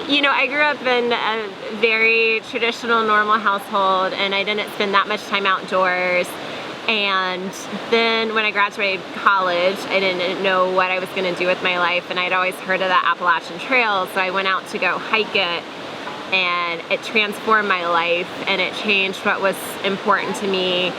You know, I grew up in a very traditional, normal household, and I didn't spend that much time outdoors. And then when I graduated college, I didn't know what I was going to do with my life, and I'd always heard of the Appalachian Trail, so I went out to go hike it, and it transformed my life, and it changed what was important to me,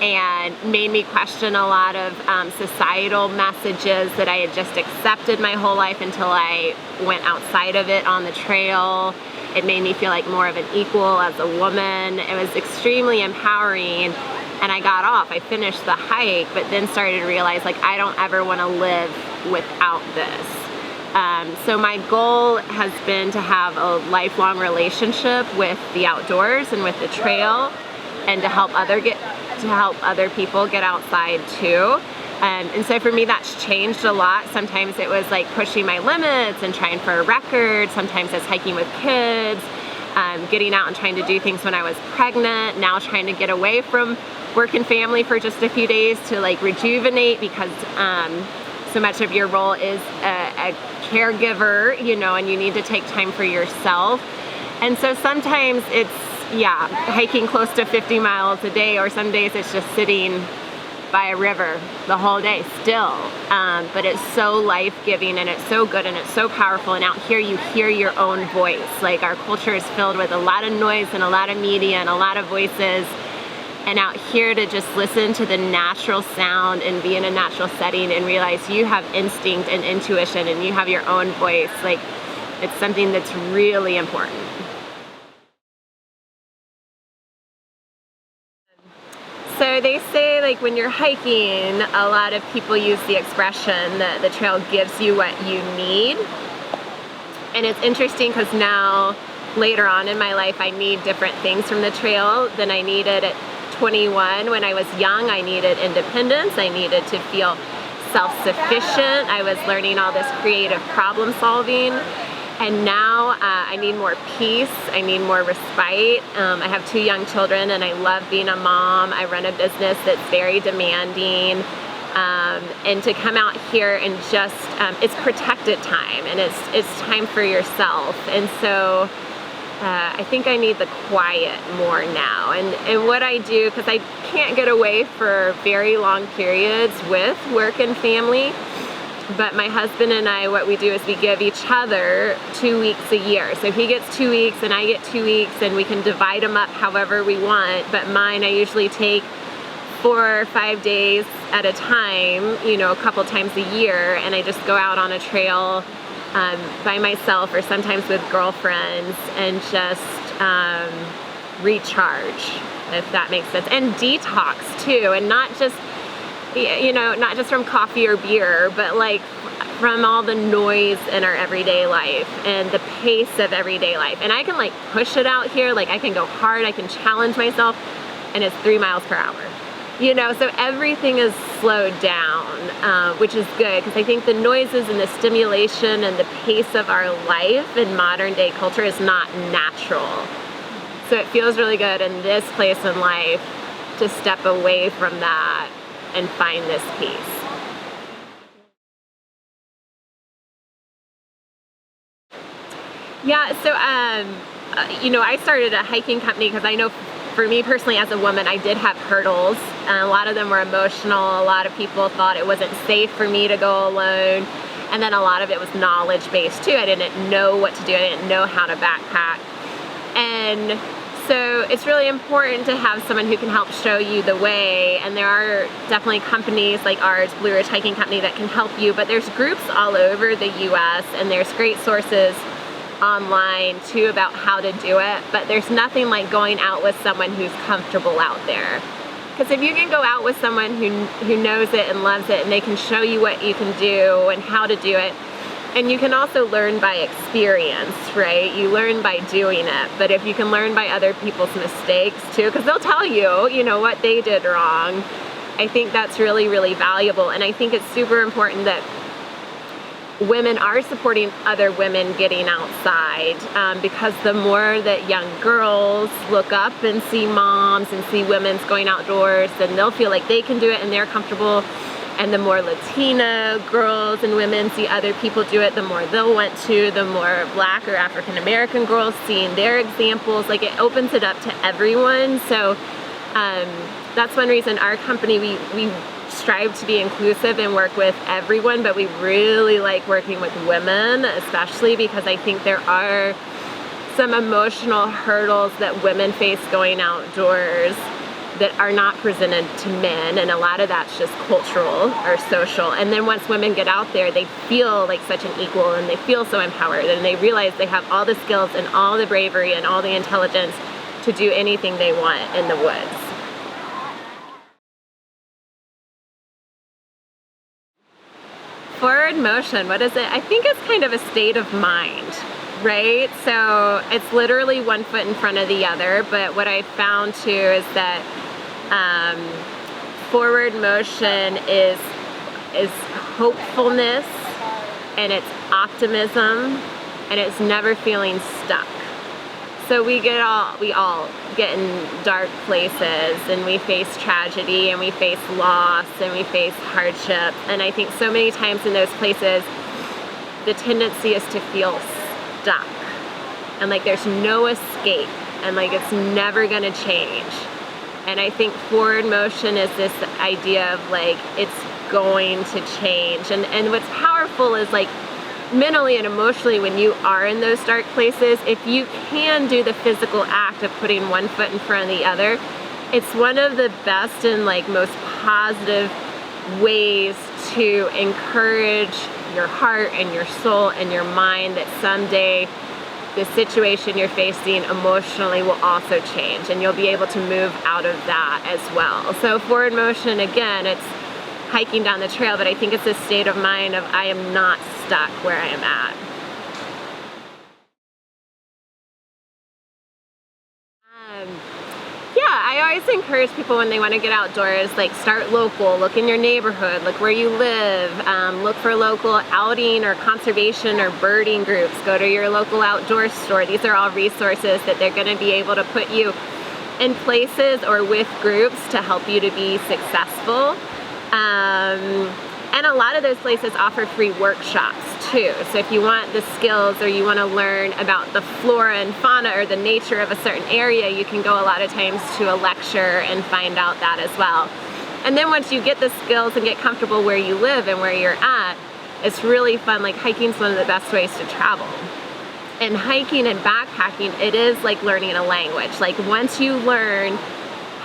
and made me question a lot of societal messages that I had just accepted my whole life until I went outside of it on the trail. It made me feel like more of an equal as a woman. It was extremely empowering, and I got off. I finished the hike, but then started to realize, like, I don't ever want to live without this. So my goal has been to have a lifelong relationship with the outdoors and with the trail, and to help other people get outside too. And so for me, that's changed a lot. Sometimes it was like pushing my limits and trying for a record. Sometimes it's hiking with kids, getting out and trying to do things when I was pregnant. Now trying to get away from work and family for just a few days to like rejuvenate, because so much of your role is a caregiver, you know, and you need to take time for yourself. And so sometimes it's, hiking close to 50 miles a day, or some days it's just sitting by a river the whole day still. But it's so life-giving, and it's so good, and it's so powerful. And out here you hear your own voice. Like, our culture is filled with a lot of noise and a lot of media and a lot of voices. And out here to just listen to the natural sound and be in a natural setting and realize you have instinct and intuition and you have your own voice, like, it's something that's really important. So they say, like, when you're hiking, a lot of people use the expression that the trail gives you what you need. And it's interesting because now, later on in my life, I need different things from the trail than I needed at 21. When I was young, I needed independence. I needed to feel self-sufficient. I was learning all this creative problem solving. And now I need more peace. I need more respite. I have 2 young children, and I love being a mom. I run a business that's very demanding. And to come out here and just, it's protected time, and it's time for yourself. And so I think I need the quiet more now. And what I do, because I can't get away for very long periods with work and family, but my husband and I, what we do is we give each other 2 weeks a year. So he gets 2 weeks and I get 2 weeks, and we can divide them up however we want. But mine, I usually take 4 or 5 days at a time, you know, a couple times a year, and I just go out on a trail by myself or sometimes with girlfriends and just recharge, if that makes sense. And detox too, and not just, you know, not just from coffee or beer, but like from all the noise in our everyday life and the pace of everyday life. And I can like push it out here, like I can go hard, I can challenge myself, and it's 3 miles per hour. You know, so everything is slowed down, which is good, because I think the noises and the stimulation and the pace of our life in modern day culture is not natural. So it feels really good in this place in life to step away from that and find this peace. Yeah, so, you know, I started a hiking company because I know for me personally as a woman, I did have hurdles. A lot of them were emotional. A lot of people thought it wasn't safe for me to go alone. And then a lot of it was knowledge-based too. I didn't know what to do. I didn't know how to backpack. And so it's really important to have someone who can help show you the way. And there are definitely companies like ours, Blue Ridge Hiking Company, that can help you. But there's groups all over the U.S. and there's great sources online too about how to do it. But there's nothing like going out with someone who's comfortable out there. Because if you can go out with someone who knows it and loves it, and they can show you what you can do and how to do it, and you can also learn by experience, right? You learn by doing it. But if you can learn by other people's mistakes too, because they'll tell you, you know, what they did wrong, I think that's really, really valuable. And I think it's super important that women are supporting other women getting outside, because the more that young girls look up and see moms and see women's going outdoors, then they'll feel like they can do it and they're comfortable. And the more Latina girls and women see other people do it, the more they'll want to, the more Black or African American girls seeing their examples. Like, it opens it up to everyone. So that's one reason our company, we strive to be inclusive and work with everyone, but we really like working with women, especially because I think there are some emotional hurdles that women face going outdoors that are not presented to men, and a lot of that's just cultural or social. And then once women get out there, they feel like such an equal, and they feel so empowered, and they realize they have all the skills and all the bravery and all the intelligence to do anything they want in the woods. Forward motion, what is it? I think it's kind of a state of mind, right? So it's literally one foot in front of the other, but what I found too is that forward motion is hopefulness, and it's optimism, and it's never feeling stuck. So we all get in dark places, and we face tragedy, and we face loss, and we face hardship. And I think so many times in those places, the tendency is to feel stuck, and like there's no escape, and like it's never gonna change. And I think forward motion is this idea of like it's going to change. And what's powerful is like mentally and emotionally, when you are in those dark places, if you can do the physical act of putting one foot in front of the other, it's one of the best and like most positive ways to encourage your heart and your soul and your mind that someday the situation you're facing emotionally will also change, and you'll be able to move out of that as well. So forward motion, again, it's hiking down the trail, but I think it's a state of mind of I am not stuck where I am at. I always encourage people when they want to get outdoors, like start local, look in your neighborhood, look where you live, look for local outing or conservation or birding groups, go to your local outdoor store. These are all resources that they're going to be able to put you in places or with groups to help you to be successful. And a lot of those places offer free workshops too. So if you want the skills or you want to learn about the flora and fauna or the nature of a certain area, you can go a lot of times to a lecture and find out that as well. And then once you get the skills and get comfortable where you live and where you're at, it's really fun. Like hiking's one of the best ways to travel. And hiking and backpacking, it is like learning a language. Like once you learn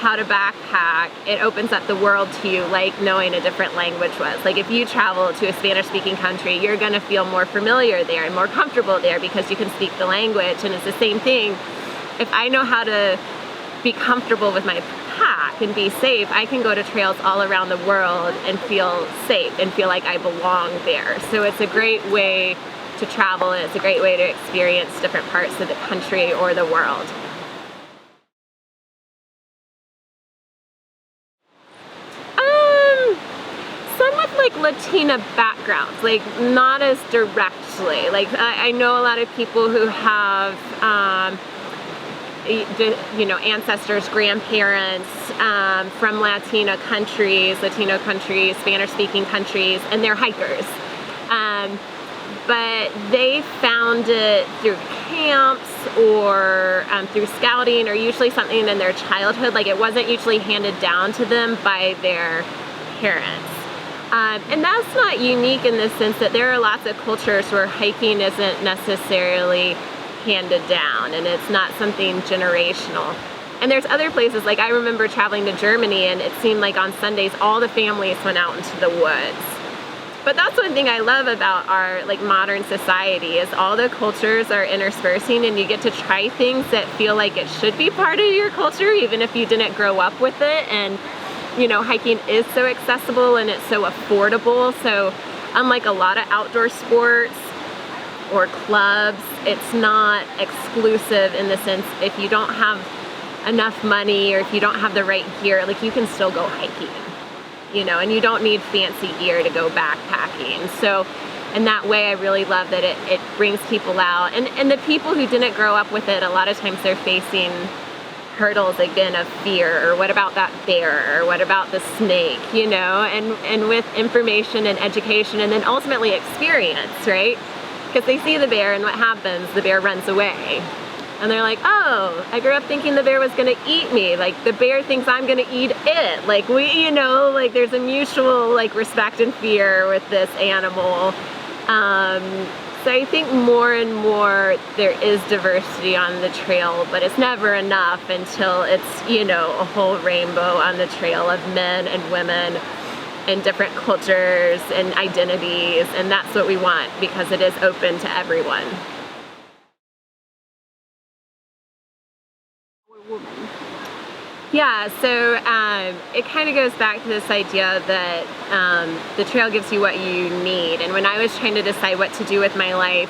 how to backpack, it opens up the world to you like knowing a different language was. Like if you travel to a Spanish-speaking country, you're gonna feel more familiar there and more comfortable there because you can speak the language. And it's the same thing. If I know how to be comfortable with my pack and be safe, I can go to trails all around the world and feel safe and feel like I belong there. So it's a great way to travel, and it's a great way to experience different parts of the country or the world. Like Latina backgrounds, like not as directly. Like I know a lot of people who have ancestors, grandparents from Latino countries, Spanish-speaking countries, and they're hikers. But they found it through camps or through scouting, or usually something in their childhood. Like it wasn't usually handed down to them by their parents. And that's not unique in the sense that there are lots of cultures where hiking isn't necessarily handed down and it's not something generational. And there's other places, like I remember traveling to Germany, and it seemed like on Sundays all the families went out into the woods. But that's one thing I love about our like modern society is all the cultures are interspersing, and you get to try things that feel like it should be part of your culture even if you didn't grow up with it. And you know, hiking is so accessible and it's so affordable. So unlike a lot of outdoor sports or clubs, it's not exclusive in the sense if you don't have enough money or if you don't have the right gear, like you can still go hiking, you know, and you don't need fancy gear to go backpacking. So in that way, I really love that it brings people out. And the people who didn't grow up with it, a lot of times they're facing hurdles again of fear, or what about that bear, or what about the snake, you know, and with information and education and then ultimately experience, right? Because they see the bear and what happens? The bear runs away. And they're like, oh, I grew up thinking the bear was gonna eat me. Like the bear thinks I'm gonna eat it. Like you know, like there's a mutual like respect and fear with this animal. So I think more and more there is diversity on the trail, but it's never enough until it's, you know, a whole rainbow on the trail of men and women and different cultures and identities, and that's what we want because it is open to everyone. Yeah, so it kind of goes back to this idea that the trail gives you what you need. And when I was trying to decide what to do with my life,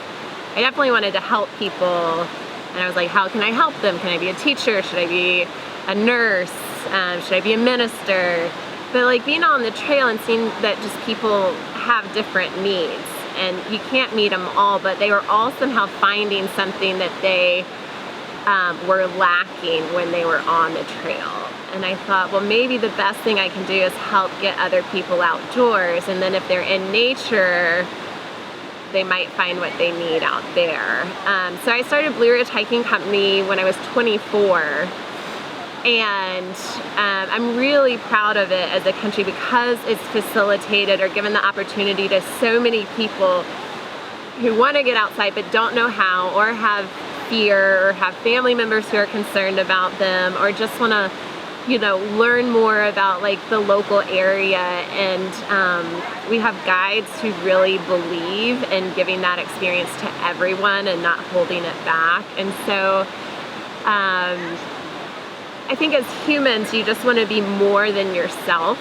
I definitely wanted to help people. And I was like, how can I help them? Can I be a teacher? Should I be a nurse? Should I be a minister? But like being on the trail and seeing that just people have different needs. And you can't meet them all, but they were all somehow finding something that they were lacking when they were on the trail. And I thought, well, maybe the best thing I can do is help get other people outdoors, and then if they're in nature, they might find what they need out there. So I started Blue Ridge Hiking Company when I was 24, and I'm really proud of it as a country because it's facilitated or given the opportunity to so many people who want to get outside but don't know how, or have fear, or have family members who are concerned about them, or just want to, you know, learn more about like the local area. And we have guides who really believe in giving that experience to everyone and not holding it back. And so I think as humans, you just want to be more than yourself.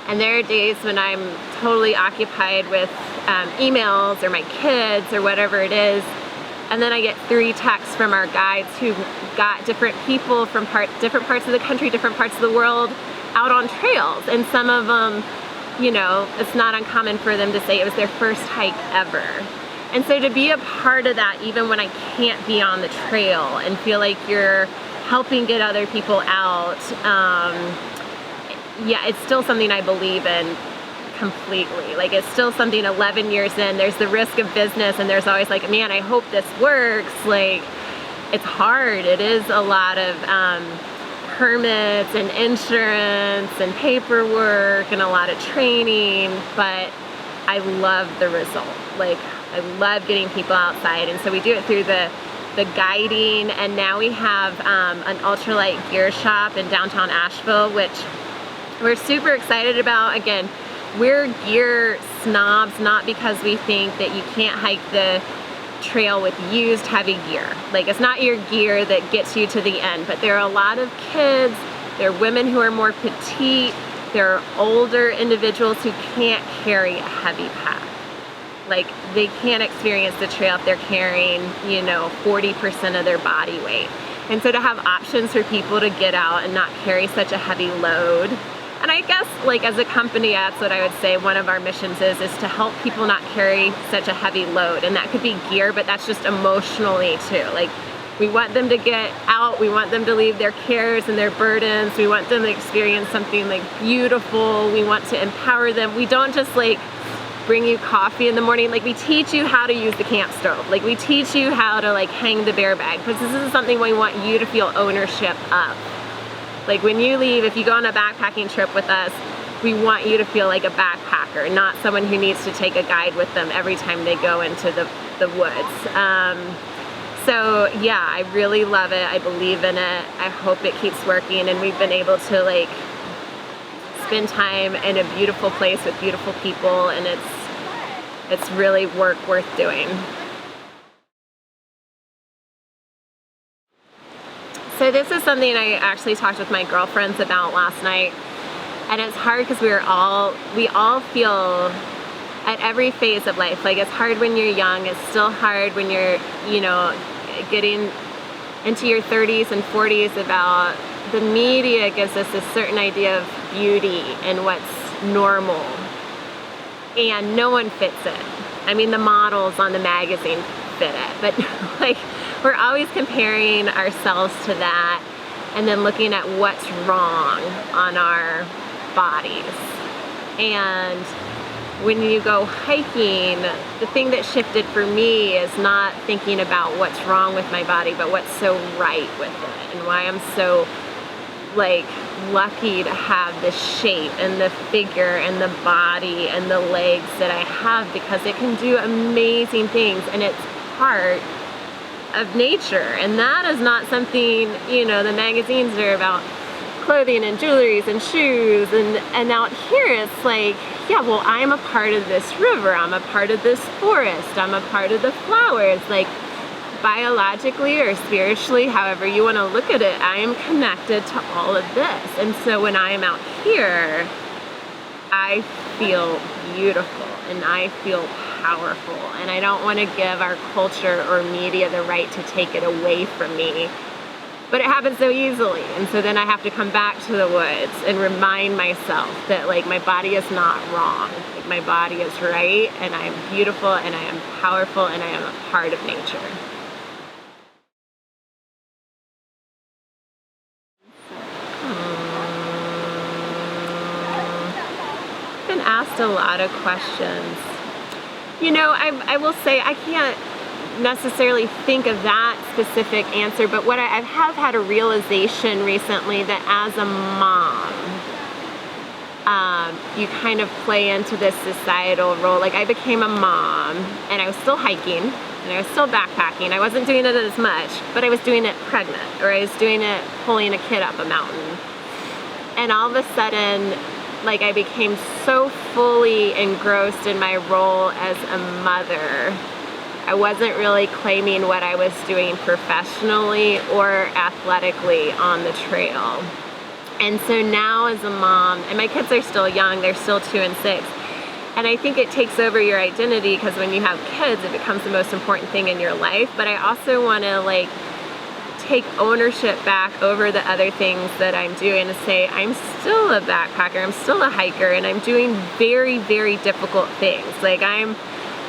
And there are days when I'm totally occupied with emails or my kids or whatever it is. And then I get 3 texts from our guides who got different people from different parts of the country, different parts of the world out on trails. And some of them, you know, it's not uncommon for them to say it was their first hike ever. And so to be a part of that, even when I can't be on the trail, and feel like you're helping get other people out, yeah, it's still something I believe in completely. Like it's still something 11 years in, there's the risk of business, and there's always like, man, I hope this works. Like it's hard. It is a lot of permits and insurance and paperwork and a lot of training, but I love the result. Like I love getting people outside. And so we do it through the guiding, and now we have an ultralight gear shop in downtown Asheville, which we're super excited about. Again, we're gear snobs, not because we think that you can't hike the trail with used heavy gear. Like it's not your gear that gets you to the end, but there are a lot of kids, there are women who are more petite, there are older individuals who can't carry a heavy pack. Like they can't experience the trail if they're carrying, you know, 40% of their body weight. And so to have options for people to get out and not carry such a heavy load. And I guess like as a company, that's what I would say one of our missions is to help people not carry such a heavy load. And that could be gear, but that's just emotionally too. Like we want them to get out, we want them to leave their cares and their burdens, we want them to experience something like beautiful, we want to empower them. We don't just like bring you coffee in the morning. Like we teach you how to use the camp stove. Like we teach you how to like hang the bear bag, because this is something we want you to feel ownership of. Like when you leave, if you go on a backpacking trip with us, we want you to feel like a backpacker, not someone who needs to take a guide with them every time they go into the woods. So yeah, I really love it. I believe in it. I hope it keeps working, and we've been able to like spend time in a beautiful place with beautiful people, and it's really work worth doing. So this is something I actually talked with my girlfriends about last night, and it's hard because we all feel at every phase of life. Like it's hard when you're young, it's still hard when you're, you know, getting into your 30s and 40s. About the media gives us a certain idea of beauty and what's normal, and no one fits it. I mean, the models on the magazine fit it. But like, we're always comparing ourselves to that and then looking at what's wrong on our bodies. And when you go hiking, the thing that shifted for me is not thinking about what's wrong with my body, but what's so right with it, and why I'm so like lucky to have the shape and the figure and the body and the legs that I have, because it can do amazing things, and it's part of nature. And that is not something, you know, the magazines are about clothing and jewelries and shoes, and out here it's like, yeah, well, I'm a part of this river, I'm a part of this forest, I'm a part of the flowers. Like, biologically or spiritually, however you want to look at it, I am connected to all of this. And so when I am out here, I feel beautiful and I feel powerful, and I don't want to give our culture or media the right to take it away from me. But it happens so easily, and so then I have to come back to the woods and remind myself that like my body is not wrong. Like, my body is right, and I am beautiful, and I am powerful, and I am a part of nature. I've been asked a lot of questions. You know, I will say I can't necessarily think of that specific answer, but what I have had a realization recently that as a mom, you kind of play into this societal role. Like, I became a mom, and I was still hiking, and I was still backpacking. I wasn't doing it as much, but I was doing it pregnant, or I was doing it pulling a kid up a mountain. And all of a sudden, like, I became so fully engrossed in my role as a mother, I wasn't really claiming what I was doing professionally or athletically on the trail. And so now as a mom, and my kids are still young, they're still 2 and 6, and I think it takes over your identity, because when you have kids, it becomes the most important thing in your life. But I also want to like take ownership back over the other things that I'm doing, to say I'm still a backpacker, I'm still a hiker, and I'm doing very, very difficult things. Like, I'm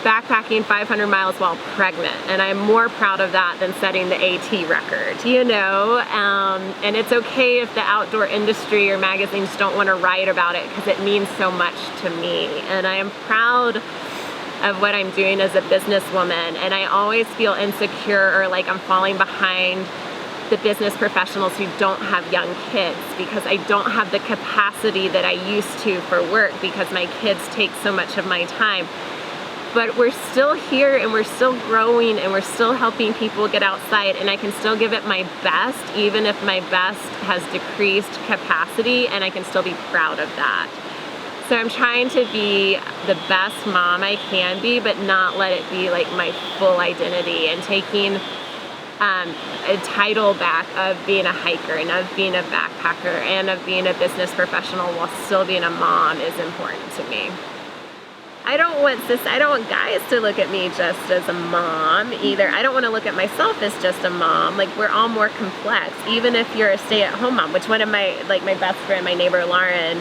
backpacking 500 miles while pregnant, and I'm more proud of that than setting the AT record, you know? And it's okay if the outdoor industry or magazines don't want to write about it, because it means so much to me. And I am proud of what I'm doing as a businesswoman, and I always feel insecure or like I'm falling behind the business professionals who don't have young kids, because I don't have the capacity that I used to for work, because my kids take so much of my time. But we're still here, and we're still growing, and we're still helping people get outside, and I can still give it my best, even if my best has decreased capacity, and I can still be proud of that. So I'm trying to be the best mom I can be, but not let it be like my full identity, and taking a title back of being a hiker and of being a backpacker and of being a business professional while still being a mom is important to me. I don't want guys to look at me just as a mom either. I don't want to look at myself as just a mom. Like, we're all more complex, even if you're a stay-at-home mom, which one of my best friend, my neighbor Lauren,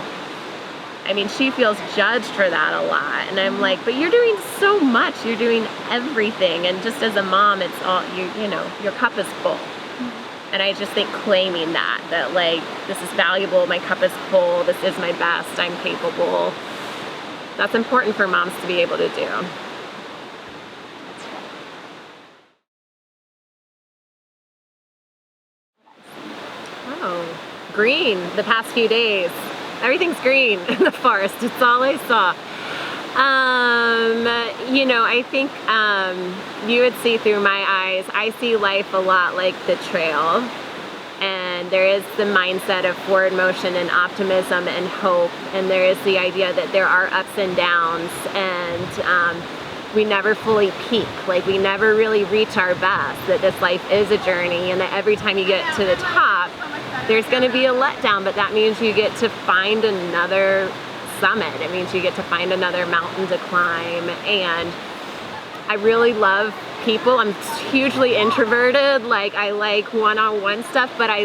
I mean, she feels judged for that a lot. And I'm like, but you're doing so much. You're doing everything. And just as a mom, it's all, you know, your cup is full. And I just think claiming that like, this is valuable, my cup is full, this is my best, I'm capable. That's important for moms to be able to do. Oh, green the past few days. Everything's green in the forest. It's all I saw. You know, I think you would see through my eyes, I see life a lot like the trail. And there is the mindset of forward motion and optimism and hope, and there is the idea that there are ups and downs, and we never fully peak, like we never really reach our best, that this life is a journey, and that every time you get to the top, there's going to be a letdown, but that means you get to find another summit. It means you get to find another mountain to climb. And I really love people. I'm hugely introverted. Like, I like one-on-one stuff, but I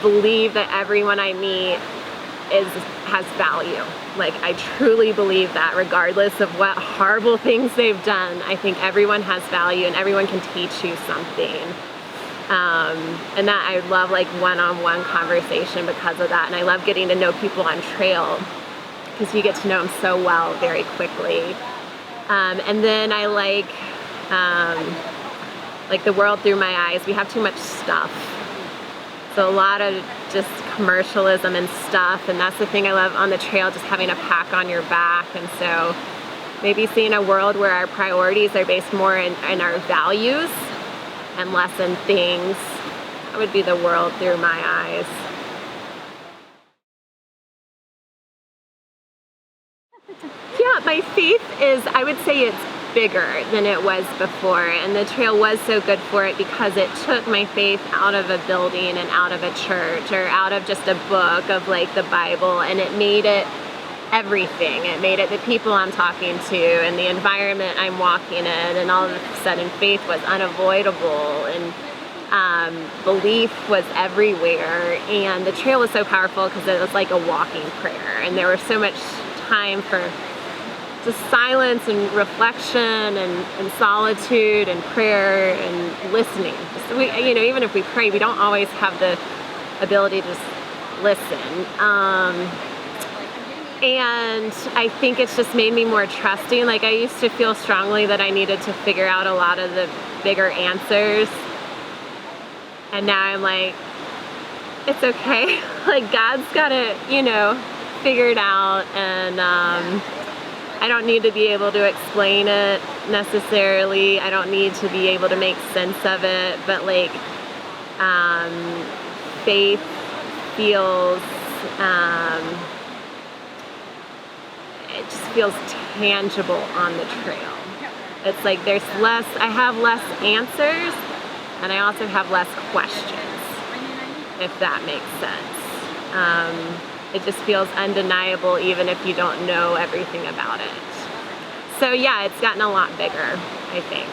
believe that everyone I meet has value. Like, I truly believe that regardless of what horrible things they've done, I think everyone has value and everyone can teach you something. And that I love like one-on-one conversation because of that. And I love getting to know people on trail because you get to know them so well very quickly. And then I like the world through my eyes. We have too much stuff. So a lot of just commercialism and stuff, and that's the thing I love on the trail, just having a pack on your back. And so maybe seeing a world where our priorities are based more in our values and less in things. That would be the world through my eyes. Yeah, my faith is, I would say it's bigger than it was before, and the trail was so good for it because it took my faith out of a building and out of a church or out of just a book of like the Bible, and it made it everything. It made it the people I'm talking to and the environment I'm walking in, and all of a sudden faith was unavoidable, and belief was everywhere. And the trail was so powerful because it was like a walking prayer, and there was so much time for just silence and reflection and solitude and prayer and listening. Just, even if we pray, we don't always have the ability to just listen. And I think it's just made me more trusting. Like, I used to feel strongly that I needed to figure out a lot of the bigger answers. And now I'm like, it's okay. Like, God's got it, figured out. And I don't need to be able to explain it necessarily. I don't need to be able to make sense of it. But like, faith feels, it just feels tangible on the trail. It's like I have less answers, and I also have less questions, if that makes sense. It just feels undeniable even if you don't know everything about it. So yeah, it's gotten a lot bigger, I think.